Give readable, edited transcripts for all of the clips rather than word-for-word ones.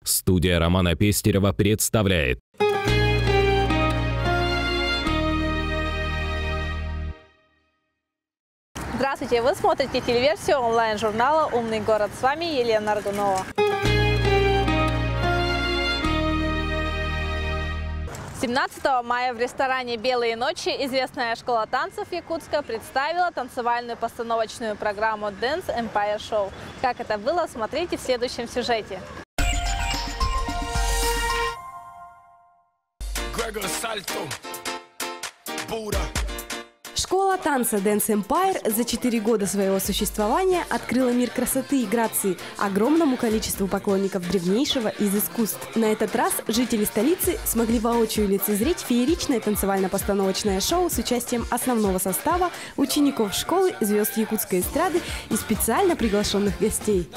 Студия Романа Пестерева представляет. Здравствуйте! Вы смотрите телеверсию онлайн-журнала «Умный город». С вами Елена Аргунова. 17 мая в ресторане «Белые ночи» известная школа танцев Якутска представила танцевальную постановочную программу Dance Empire Show. Как это было, смотрите в следующем сюжете. Школа танца Dance Empire за 4 года своего существования открыла мир красоты и грации огромному количеству поклонников древнейшего из искусств. На этот раз жители столицы смогли воочию лицезреть фееричное танцевально-постановочное шоу с участием основного состава, учеников школы, звезд якутской эстрады и специально приглашенных гостей.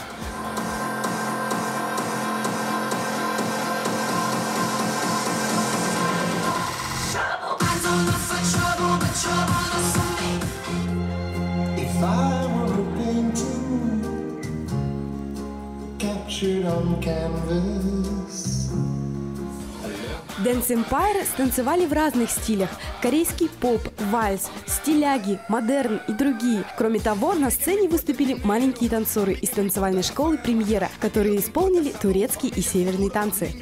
Dance Empire станцевали в разных стилях – корейский поп, вальс, стиляги, модерн и другие. Кроме того, на сцене выступили маленькие танцоры из танцевальной школы «Премьера», которые исполнили турецкие и северные танцы.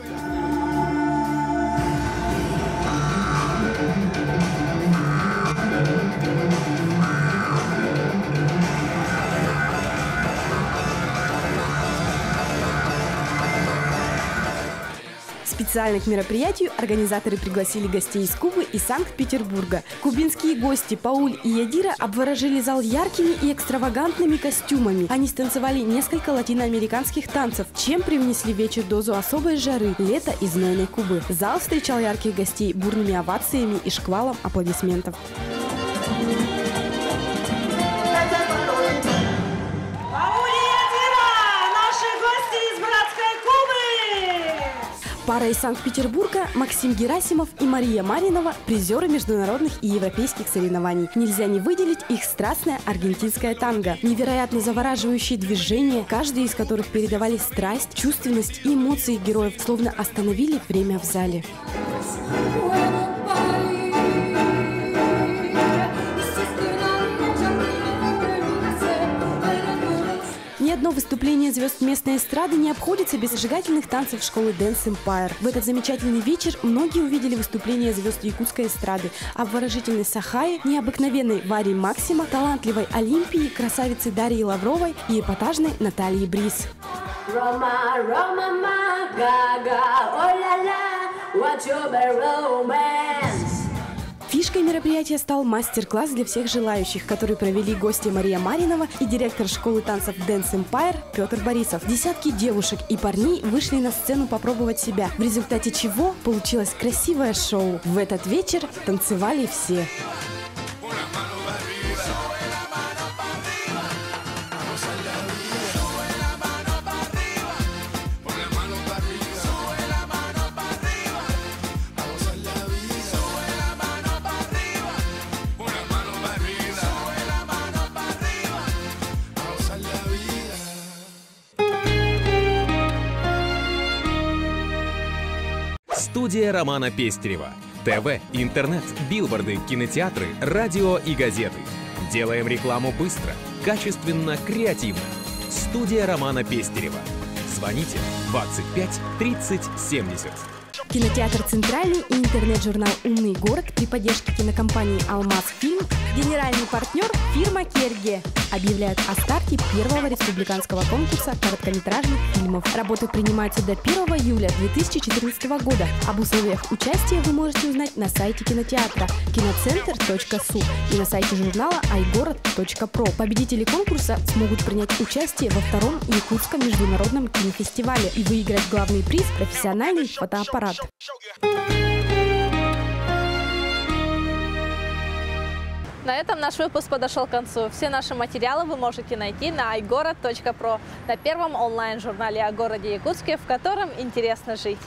Специально к мероприятию организаторы пригласили гостей из Кубы и Санкт-Петербурга. Кубинские гости Пауль и Ядира обворожили зал яркими и экстравагантными костюмами. Они станцевали несколько латиноамериканских танцев, чем привнесли в вечер дозу особой жары, лета и знойной Кубы. Зал встречал ярких гостей бурными овациями и шквалом аплодисментов. Пара из Санкт-Петербурга Максим Герасимов и Мария Маринова – призеры международных и европейских соревнований. Нельзя не выделить их страстное аргентинское танго. Невероятно завораживающие движения, каждый из которых передавали страсть, чувственность и эмоции героев, словно остановили время в зале. Ни одно выступление звезд местной эстрады не обходится без зажигательных танцев школы Dance Empire. В этот замечательный вечер многие увидели выступления звезд якутской эстрады, обворожительной Сахаи, необыкновенной Варии Максима, талантливой Олимпии, красавицы Дарьи Лавровой и эпатажной Натальи Бриз. Фишкой мероприятия стал мастер-класс для всех желающих, который провели гости Мария Маринова и директор школы танцев Dance Empire Петр Борисов. Десятки девушек и парней вышли на сцену попробовать себя, в результате чего получилось красивое шоу. В этот вечер танцевали все. Студия Романа Пестерева. ТВ, интернет, билборды, кинотеатры, радио и газеты. Делаем рекламу быстро, качественно, креативно. Студия Романа Пестерева. Звоните 25 30 70. Кинотеатр «Центральный» и интернет-журнал «Умный город» при поддержке кинокомпании «Алмаз Фильм», генеральный партнер фирма «Керге» объявляют о старте первого республиканского конкурса короткометражных фильмов. Работы принимаются до 1 июля 2014 года. Об условиях участия вы можете узнать на сайте кинотеатра киноцентр.су и на сайте журнала iGorod.pro. Победители конкурса смогут принять участие во втором Якутском международном кинофестивале и выиграть главный приз – профессиональный фотоаппарат. На этом наш выпуск подошел к концу. Все наши материалы вы можете найти на iGorod.pro, на первом онлайн-журнале о городе Якутске, в котором интересно жить.